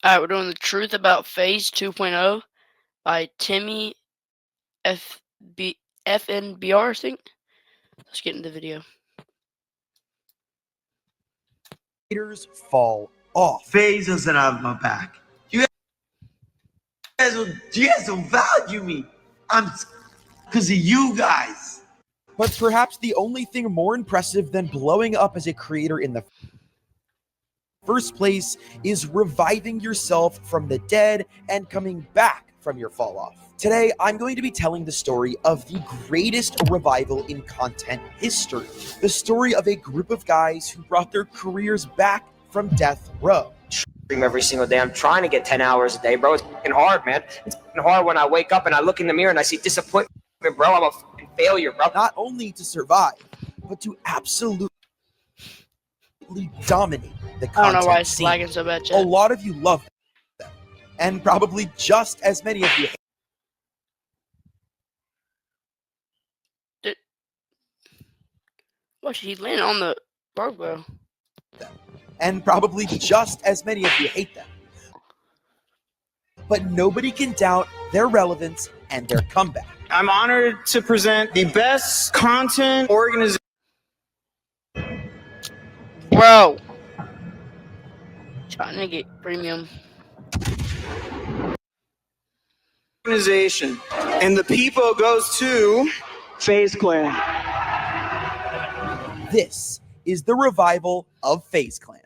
Alright, we're doing the Truth About Phase 2.0 by Timmy FNBR, I think. Let's get into the video. Fall off. Faze doesn't have my back. You guys don't value me. I'm because of you guys. But perhaps the only thing more impressive than blowing up as a creator in the first place is reviving yourself from the dead and coming back from your fall off. Today, I'm going to be telling the story of the greatest revival in content history. The story of a group of guys who brought their careers back from death row. Every single day. I'm trying to get 10 hours a day, bro. It's fucking hard, man. It's fucking hard when I wake up and I look in the mirror and I see disappointment, bro. I'm a fucking failure, bro. Not only to survive, but to absolutely dominate the content I don't know why it's scene. lagging so bad, A chat. lot of you love them, and probably just as many of you Watch, he landed on the barbell. and probably just as many of you hate them. But nobody can doubt their relevance and their comeback. I'm honored to present the best content organization. Bro! Trying to get premium. And the people goes to FaZe Clan. This is the revival of FaZe Clan.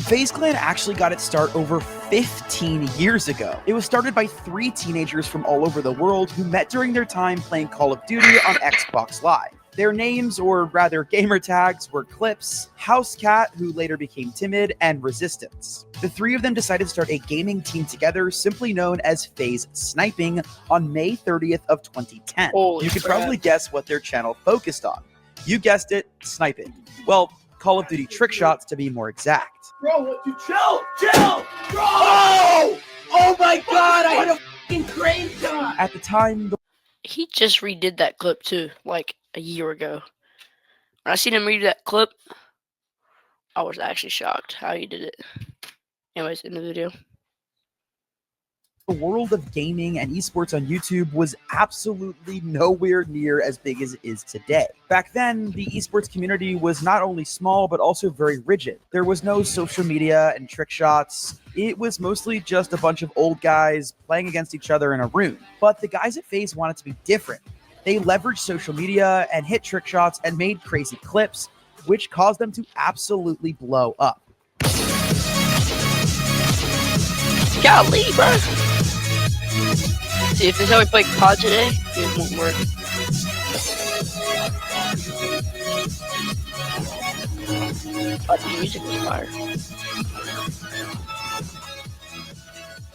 FaZe Clan actually got its start over 15 years ago. It was started by 3 teenagers from all over the world who met during their time playing Call of Duty on Xbox Live. Their names, or rather gamer tags, were Clips, Housecat, who later became Timid, and Resistance. The 3 of them decided to start a gaming team together, simply known as FaZe Sniping, on May 30th of 2010. Holy You could crap. probably guess what their channel focused on. You guessed it, sniping. Well, Call of Duty trick shots to be more exact. Bro, what you chill, bro! Oh my god, I hit a fucking crane shot! At the time, He just redid that clip too, like a year ago. When I seen him redo that clip, I was actually shocked how he did it. Anyways, in the video. the world of gaming and esports on YouTube was absolutely nowhere near as big as it is today. Back then, the esports community was not only small, but also very rigid. There was no social media and trick shots. It was mostly just a bunch of old guys playing against each other in a room. But the guys at FaZe wanted to be different. They leveraged social media and hit trick shots and made crazy clips, which caused them to absolutely blow up. Golly, bro. See, if this is how we play COD today, it won't work. But the music was fire.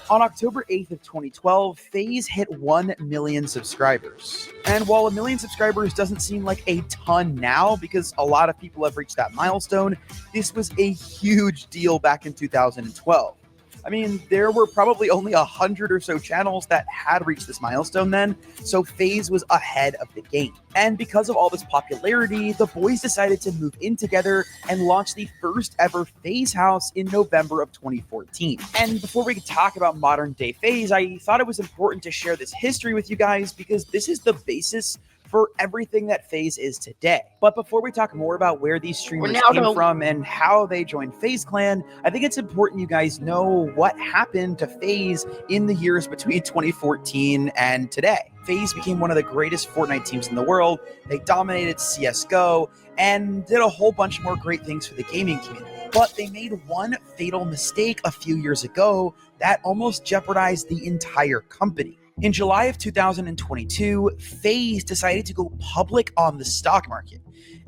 On October 8th of 2012, FaZe hit 1 million subscribers. And while 1 million subscribers doesn't seem like a ton now, because a lot of people have reached that milestone, this was a huge deal back in 2012. I mean, there were probably only 100 or so channels that had reached this milestone then, so FaZe was ahead of the game. And because of all this popularity, the boys decided to move in together and launch the first ever FaZe house in November of 2014. And before we could talk about modern day FaZe, I thought it was important to share this history with you guys because this is the basis for everything that FaZe is today. But before we talk more about where these streamers came from and how they joined FaZe Clan, I think it's important you guys know what happened to FaZe in the years between 2014 and today. FaZe became one of the greatest Fortnite teams in the world. They dominated CSGO and did a whole bunch more great things for the gaming community. But they made one fatal mistake a few years ago that almost jeopardized the entire company. In July of 2022, FaZe decided to go public on the stock market,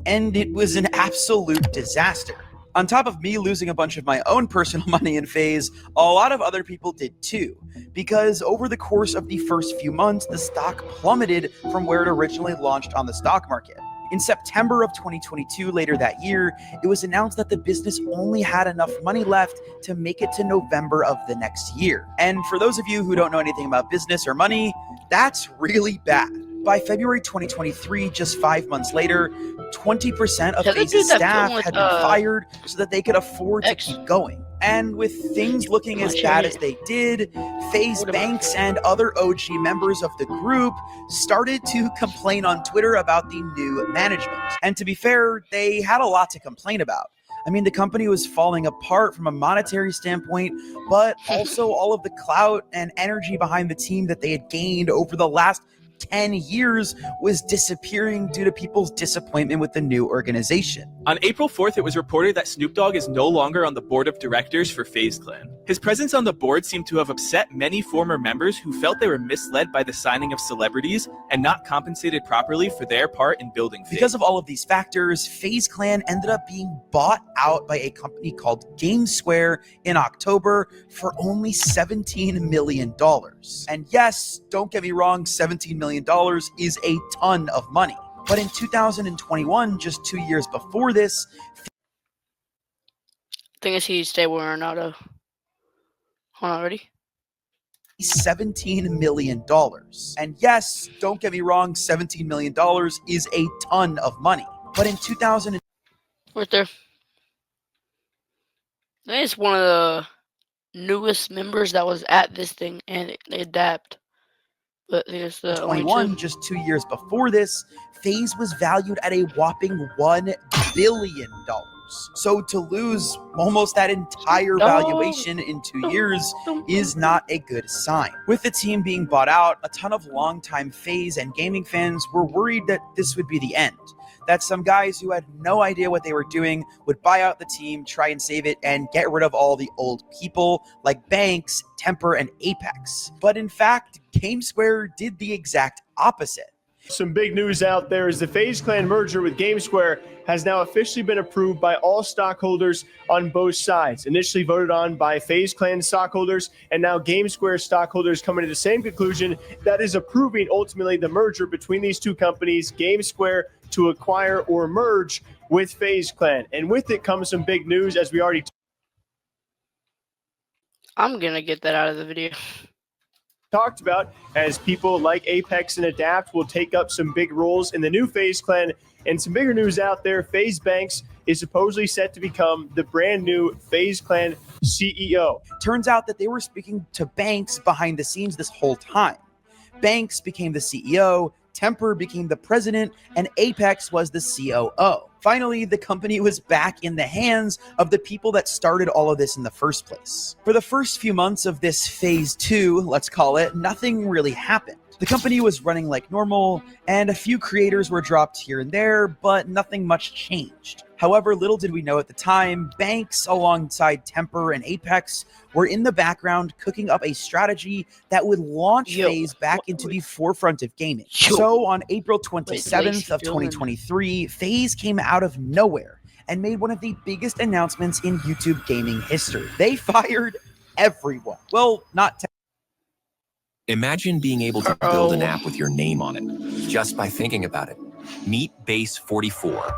and it was an absolute disaster. On top of me losing a bunch of my own personal money in FaZe, a lot of other people did too, because over the course of the first few months, the stock plummeted from where it originally launched on the stock market. In September of 2022, later that year, it was announced that the business only had enough money left to make it to November of the next year. And for those of you who don't know anything about business or money, that's really bad. By February 2023, just 5 months later, 20% of FaZe's staff had been fired so that they could afford to keep going. And with things looking as bad as they did, FaZe Banks and other OG members of the group started to complain on Twitter about the new management. And to be fair, they had a lot to complain about. I mean, the company was falling apart from a monetary standpoint, but also all of the clout and energy behind the team that they had gained over the last 10 years was disappearing due to people's disappointment with the new organization. On April 4th, it was reported that Snoop Dogg is no longer on the board of directors for FaZe Clan. His presence on the board seemed to have upset many former members who felt they were misled by the signing of celebrities and not compensated properly for their part in building FaZe. Because of all of these factors, FaZe Clan ended up being bought out by a company called GameSquare in October for only $17 million. And yes, don't get me wrong, $17 million is a ton of money. But in 2021, just 2 years before this, I think I see you stay with Ronaldo. Hold on, ready? $17 million. And yes, don't get me wrong, $17 million is a ton of money. But in 2000, Right there. I think it's one of the newest members that was at this thing, and they adapt. But I think it's the only 21, two. just 2 years before this, FaZe was valued at a whopping $1 billion. So to lose almost that entire valuation in 2 years is not a good sign. With the team being bought out, a ton of longtime FaZe and gaming fans were worried that this would be the end. That some guys who had no idea what they were doing would buy out the team, try and save it, and get rid of all the old people like Banks, Temper, and Apex. But in fact, GameSquare did the exact opposite. Some big news out there is the FaZe Clan merger with GameSquare has now officially been approved by all stockholders on both sides. Initially voted on by FaZe Clan stockholders, and now GameSquare stockholders coming to the same conclusion that is approving ultimately the merger between these two companies, GameSquare, to acquire or merge with FaZe Clan. And with it comes some big news, as we already I'm gonna get that out of the video. talked about, as people like Apex and Adapt will take up some big roles in the new FaZe Clan. And some bigger news out there, FaZe Banks is supposedly set to become the brand new FaZe Clan CEO. Turns out that they were speaking to Banks behind the scenes this whole time. Banks became the CEO, Temper became the president, and Apex was the COO. Finally, the company was back in the hands of the people that started all of this in the first place. For the first few months of this phase 2, let's call it, nothing really happened. The company was running like normal, and a few creators were dropped here and there, but nothing much changed. However, little did we know at the time, Banks, alongside Temper and Apex, were in the background cooking up a strategy that would launch FaZe back into the forefront of gaming. So on April 27th of 2023, FaZe came out of nowhere and made one of the biggest announcements in YouTube gaming history. They fired everyone. Well, not Imagine being able to build an app with your name on it, just by thinking about it. Meet Base 44.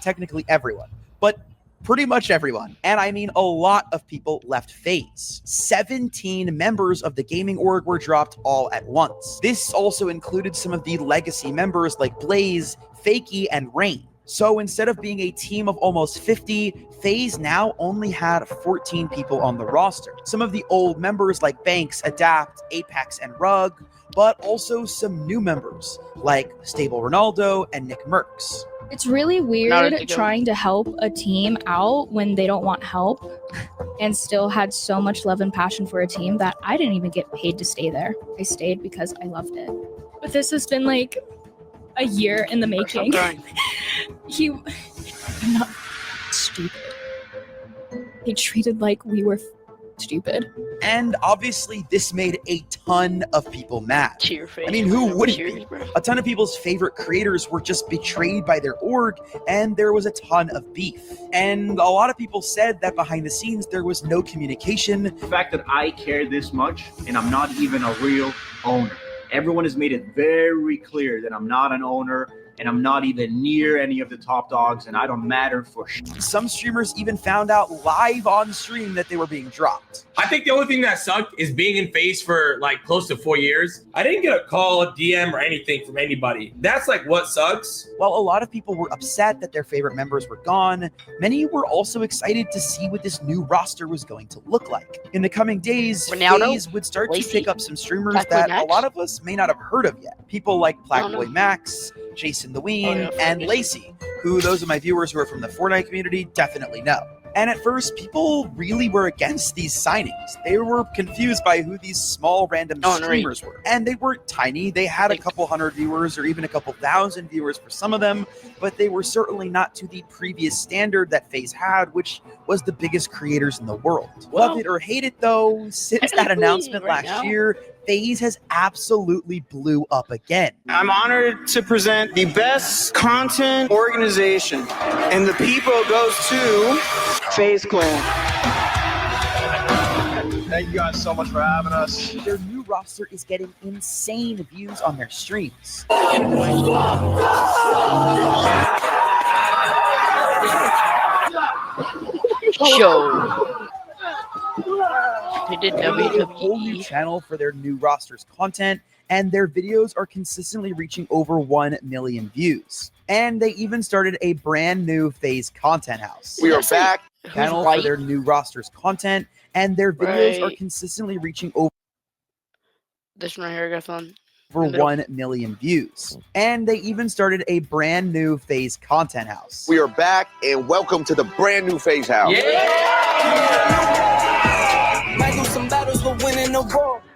technically everyone, but pretty much everyone. And I mean, a lot of people left FaZe. 17 members of the gaming org were dropped all at once. This also included some of the legacy members like Blaze, Fakey, and Rain. So instead of being a team of almost 50, FaZe now only had 14 people on the roster. Some of the old members like Banks, Adapt, Apex, and Rug, but also some new members like Stable Ronaldo and Nick Merckx. It's really weird trying to help a team out when they don't want help, and still had so much love and passion for a team that I didn't even get paid to stay there. I stayed because I loved it. But this has been like a year in the making. I'm not stupid. They treated like we were stupid. And obviously this made a ton of people mad. I mean, who wouldn't be? A ton of people's favorite creators were just betrayed by their org, and there was a ton of beef. And a lot of people said that behind the scenes there was no communication. The fact that I care this much and I'm not even a real owner. Everyone has made it very clear that I'm not an owner and I'm not even near any of the top dogs, and I don't matter for Some streamers even found out live on stream that they were being dropped. I think the only thing that sucked is being in FaZe for like close to 4 years. I didn't get a call, a DM, or anything from anybody. That's like what sucks. While a lot of people were upset that their favorite members were gone, many were also excited to see what this new roster was going to look like. In the coming days, FaZe would start to pick up some streamers that a lot of us may not have heard of yet. People like Blackboy Max, Jason the Ween, and Lacey, who those of my viewers who are from the Fortnite community definitely know. And at first, people really were against these signings. They were confused by who these small random streamers were. And they weren't tiny. They had a couple hundred viewers or even a couple thousand viewers for some of them, but they were certainly not to the previous standard that FaZe had, which was the biggest creators in the world. Love it or hate it though, since that announcement last year, FaZe has absolutely blew up again. I'm honored to present the best content organization, and the people goes to FaZe Clan. Thank you guys so much for having us. Their new roster is getting insane views on their streams. They did a whole new channel for their new roster's content, and their videos are consistently reaching over 1 million views. And they even started a brand new FaZe content house. We are back. Channel for their new roster's content, and their videos are consistently reaching over this one right here, I got fun. Over 1 million views. And they even started a brand new FaZe content house. We are back, and welcome to the brand new FaZe house.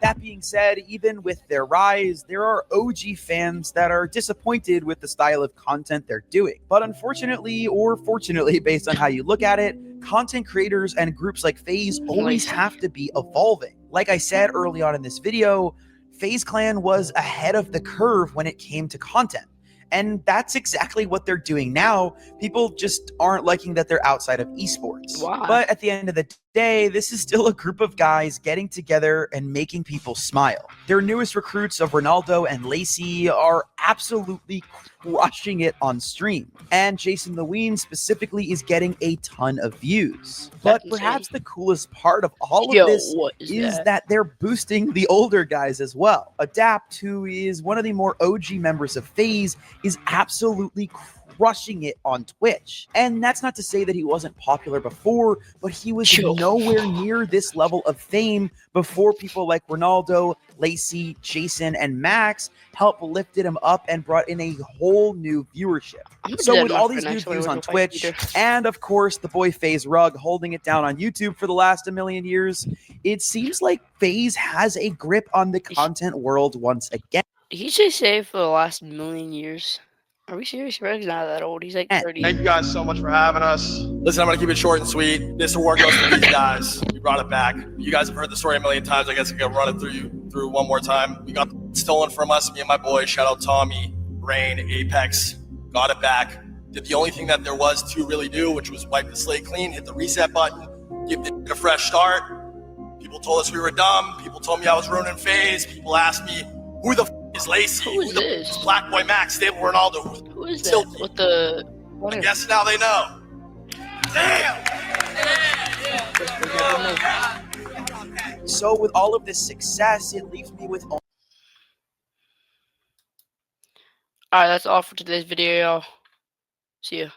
That being said, even with their rise, there are OG fans that are disappointed with the style of content they're doing. But unfortunately, or fortunately, based on how you look at it, content creators and groups like FaZe always have to be evolving. Like I said early on in this video, FaZe Clan was ahead of the curve when it came to content. And that's exactly what they're doing now. People just aren't liking that they're outside of esports. Wow. But at the end of the day, this is still a group of guys getting together and making people smile. Their newest recruits of Ronaldo and Lacey are absolutely crushing it on stream. And Jason the Ween specifically is getting a ton of views. But perhaps the coolest part of all of this is that they're boosting the older guys as well. Adapt, who is one of the more OG members of FaZe, is absolutely crushing it on Twitch. And that's not to say that he wasn't popular before, but he was nowhere near this level of fame before people like Ronaldo, Lacey, Jason, and Max helped lifted him up and brought in a whole new viewership. So with all these new views on Twitch, and of course the boy FaZe Rug holding it down on YouTube for the last 1 million years, it seems like FaZe has a grip on the content world once again. Did he just say for the last 1 million years? Are we serious? Rug's not that old. He's like 30. Thank you guys so much for having us. Listen, I'm going to keep it short and sweet. This award goes to these guys. We brought it back. You guys have heard the story 1 million times. I guess I can run it through one more time. We got stolen from us, me and my boys. Shout out Tommy, Rain, Apex. Got it back. Did the only thing that there was to really do, which was wipe the slate clean, hit the reset button, give it a fresh start. People told us we were dumb. People told me I was ruining FaZe. People asked me, who the is Lacey? Who is this? Blackboy Max, Stable Ronaldo. Who is that? What the? I guess now they know. Damn! So with all of this success, it leaves me with... Alright, that's all for today's video, y'all. See ya.